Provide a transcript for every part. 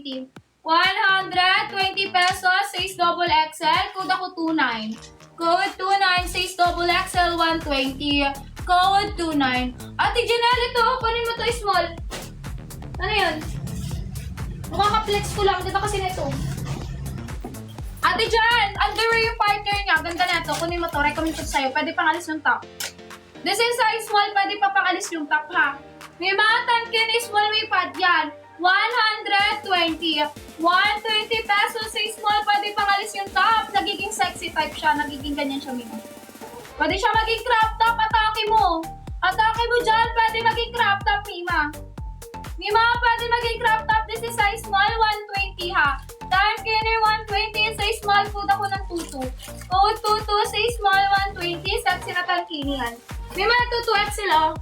120. 120 pesos, size double XL. Code ako 29. Code 29, size double XL, 120. Code 29. Ate Janelle, ito. Kunin mo to small. Ano yun? Makaka-flex ko lang. Ganda kasi nito. Ate Jan, underwear yung partner niya. Ganda na ito. Kunin mo to. Recommend ko sa'yo. Pwede pang alis yung top. This is size small. Pwede pa pang alis yung top, ha? May mga tankin small may pad yan. 120. 120 pesos sa small. Pwede pang alis yung top. Nagiging sexy type siya. Nagiging ganyan siya, Mima. Pwede siya maging crop top. Atake mo. Atake mo dyan. Pwede maging crop top, Mima. Mima, pwede maging crop top. This is size small. 120, ha? Time Skinner 120. Size small. Food ako ng 22. Code 22. Size small 120. Sexy na tankini yan. Mima, ito 2XL, oh.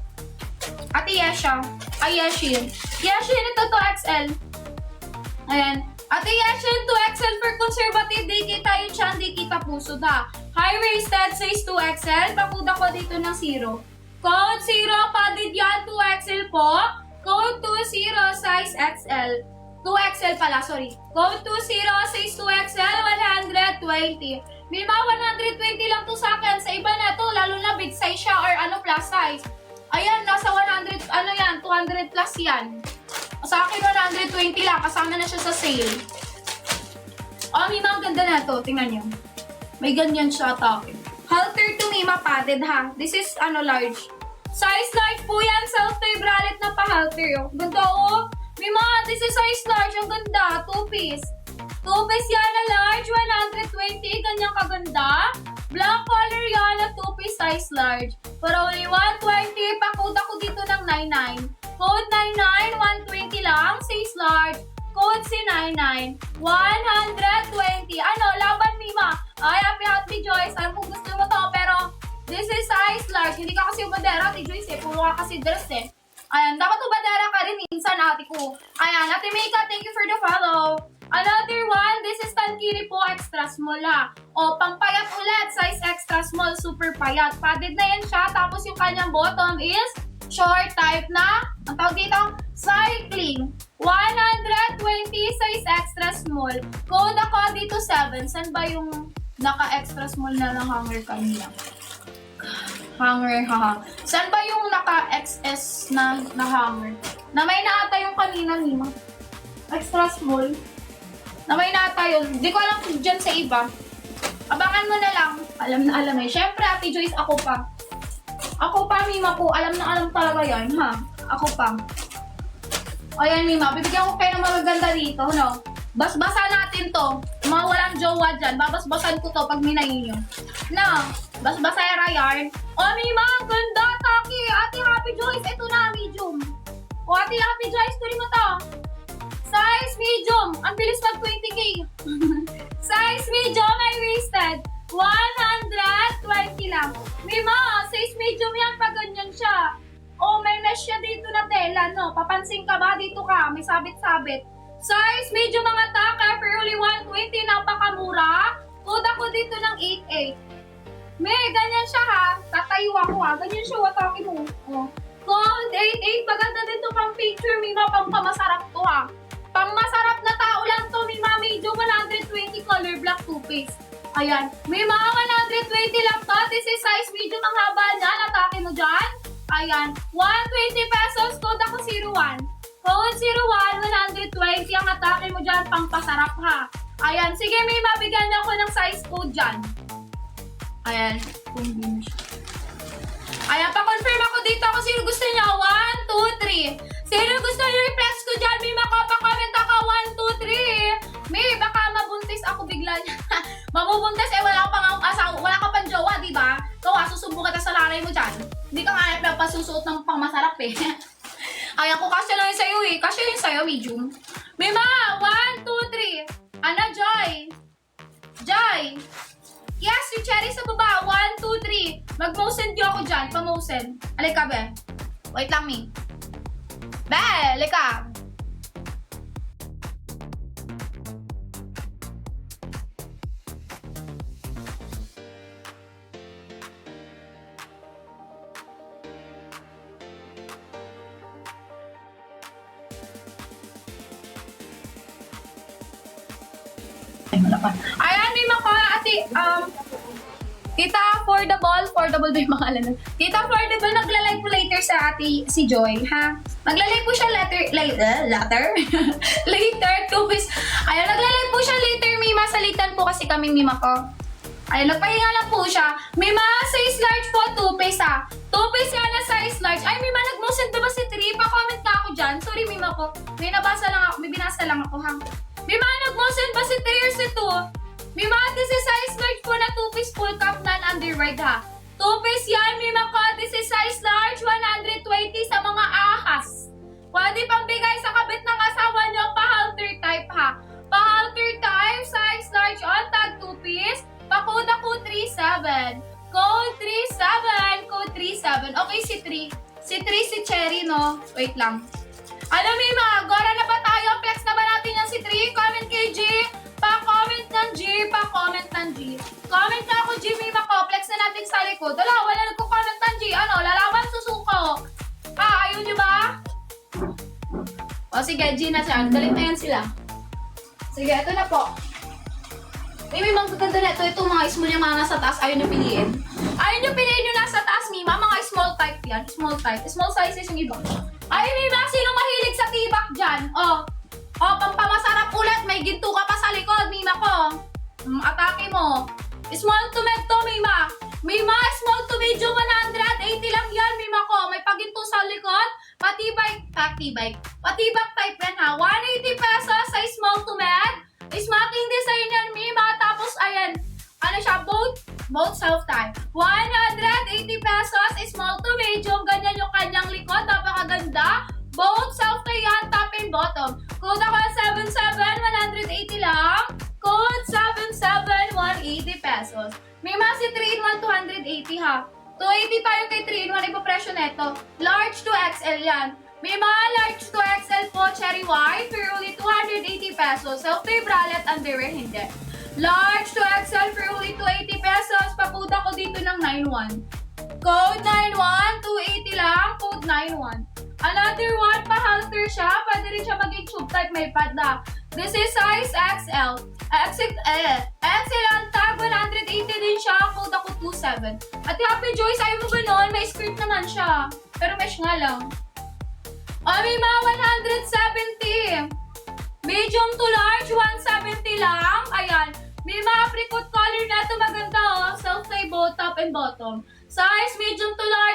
Ate Yesha. Ay, Yeshin. Yeshin, ito 2XL. Ayan. Ate Yeshin, 2XL for conservative. Di kita yung chan, di kita puso da. High-waisted, size 2XL. Pakuda ko dito ng 0. Code 0, padded yan, 2XL po. Code 20, size XL. 2XL pala, sorry. Code 20, size 2XL, 120. May mga 120 lang to sa akin. Sa iba na to, lalo na big size siya or plus size. Ayan, nasa 100, 200 plus yan. Sa akin, 120 lang. Kasama na siya sa sale. Oh, Mima, ang ganda na to. Tingnan niyo. May ganyan siya atake. Halter to Mima, padded ha. This is, large. Size large po yan. Self-tie bralette na pa-halter. Oh. Ganda, oh. Mima, this is size large. Ang ganda. 2-piece. 2-piece yan na large. 120. Ganyang kaganda. Black color yan na 2-piece size large. For only 120, pakode ako dito ng 99. Code 99, 120 lang, size large. Code si 99, 120. Laban Mima. Ay, happy Joyce. Alam kung gusto mo to, pero this is size large. Hindi ka kasi ubadera, Ate Joyce eh. Puro ka kasi dress eh. Ayan, dapat ubadera ka rin minsan, ate ko. Ayan, Ate Mika, thank you for the follow. Another one, this is Tankini po, extra small ha. O, pangpayat ulit, size extra small, super payat. Padded na yan siya, tapos yung kanyang bottom is short type na, ang tawag dito, cycling. 120, size extra small. Code ako dito 7. San ba yung naka-extra small na ng hanger kanina? Hanger, haha. San ba yung naka-XS na hanger? Na may naata yung kanina, Mima. Extra small. Na may nata yun. Hindi ko alam kung dyan sa iba. Abangan mo na lang. Alam na alam eh. Siyempre, Ate Joyce, ako pa. Ako pa, Mima ko. Alam na alam talaga yan, ha? Ako pa. O yan, Mima. Bibigyan ko kayo ng magaganda dito, no? Basbasa natin to. Mga walang jowa dyan. Babasbasan ko to pag minayin nyo. No? Basbasera yarn. O, Mima, ang ganda, Taki. Ate Happy Joyce, ito na, medium. O, Ate Happy Joyce, tuloy mo to. Size medium. Ang bilis mag 20K. Size medium, high-waisted. 120 lang. Mima, size medium yan pag ganyan siya. Oh, may mesh siya dito na tela, no? Papansin ka ba? Dito ka. May sabit-sabit. Size medium mga taka. For only 120, napakamura. Code ako dito ng 88. May, ganyan siya ha. Tatayo ako ha. Ganyan siya, watake mo. Oh. Code 88. Maganda din to pang picture, Mima. Pang pamasarap to ha. Pang masarap na tao lang to, Mima. Medyo 120 color black 2-piece. Ayan. May mga 120 lang to. This is size medium ang haba niya. Natake mo dyan. Ayan. 120 pesos. Code ako 01. Code 01, 120 ang atake mo dyan. Pang pasarap ha. Ayan. Sige, Mima. Bigyan niyo ako ng size code dyan. Ayan. Ayan. Pa-confirm ako dito kung sino gusto niya. 1, 2, 3. Sino gusto niyo i-flex ko dyan? May makapag-comment ako. 1, 2, 3. May, baka mabuntis ako bigla niya. Mabubuntis eh, wala ka pang asawa, wala ka pang jowa, di ba? Kawa, susumbong kita sa nanay mo dyan. Hindi ka kaya pasusuot ng pangmasarap eh. Ay, ako kasya lang yung sa'yo eh. Kasya yung sa'yo, medium. May mga, 1, 2, 3. Ana, Joy? Joy? Yes, yung cherry sa baba. 1, 2, 3. Mag-motion di ako dyan. Pa-motion. Alika, be. Wait lang, me. Be, alika. Ayan, may mga ate, Tita affordable ba yung pangalan nun? Tita affordable, nagla-live po later sa ate si Joy, ha? Nagla-live po siya later? Later, 2 piece. Ayun, nagla-live po siya later, Mima. Salitan po kasi kami, Mima ko. Ayun, nagpahinga lang po siya. Mima, size large po, 2 piece, ha? 2 piece yan na size large. Ay, Mima, nag-motion ba si 3? Pa-comment ka ako dyan. Sorry, Mima ko. May binasa lang ako, ha? Mima, nag-motion ba si 3 or si 2? Mima, this is size large po na 2-piece full cup non-underwear ha. 2-piece yan, Mima ko. This is size large, 120 sa mga ahas. Pwede pang bigay sa kabit ng asawa nyo, pa-halter type ha. Pa-halter type, size large on tag 2-piece. Pa-code ako 37. Code 37, code 37. Okay, si 3. Si 3, si Cherry, no? Wait lang. Ano, Mima? Gora na ba tayo? Flex na ba natin yung si 3? Comment kay G. Pa-comment ng G. Pa-comment ng G. Comment na ako, G. Mima ko. Flex na natin sa likod. Wala nagko-comment ng G. Ano? Lalaban susuko. Ayaw nyo ba? O sige, G na siya. Galit na yan sila. Sige, ito na po. May magaganda na ito. Ito mga small yung mga nasa taas. Ayaw nyo piliin. Ayaw nyo piliin yung nasa taas, Mima. Mga small type yan. Small type. Small sizes yung iba. Ay, Mima, sino mahilig sa tibak dyan? Pampamasarap ulit. May ginto ka pa sa likod, Mima ko. Atake mo. Small to med to, Mima. Mima, small to medium 180 lang yan, Mima ko. May paginto sa likod. Patibak type yan ha. 180 pesos sa small to med. Smacking design yan, Mima. Tapos, ayan. Ano siya? Both self-tie. 180 pesos, small to medium. Ganyan yung kanyang likod. Napakaganda. Both self-tie yan, top and bottom. Code ako 77, 180 lang. Code 77, 180 pesos. May mga si 3-in-1, 280 ha. 280 tayo kay 3-in-1, ipapresyo neto. Large to XL yan. May mga large to XL po, cherry white, for only 280 pesos. Self-tie bralette, underwear, hindi. Large to XL for only 280 pesos. Papuda ko dito ng 91. Code 91, 280 lang. Code 91. Another one, pa-halter siya. Pwede rin siya maging tube type, may pad na. This is size XL. XL ang tag, 180 din siya. Code ako 27. At Happy Joyce, ayaw mo ba nun? May skirt naman siya. Pero mesh nga lang. May mga 170. Medium to large, 170 lang. Ayan. May mga apricot color na ito. Maganda oh. Self-tie both, top and bottom. Size medium to large.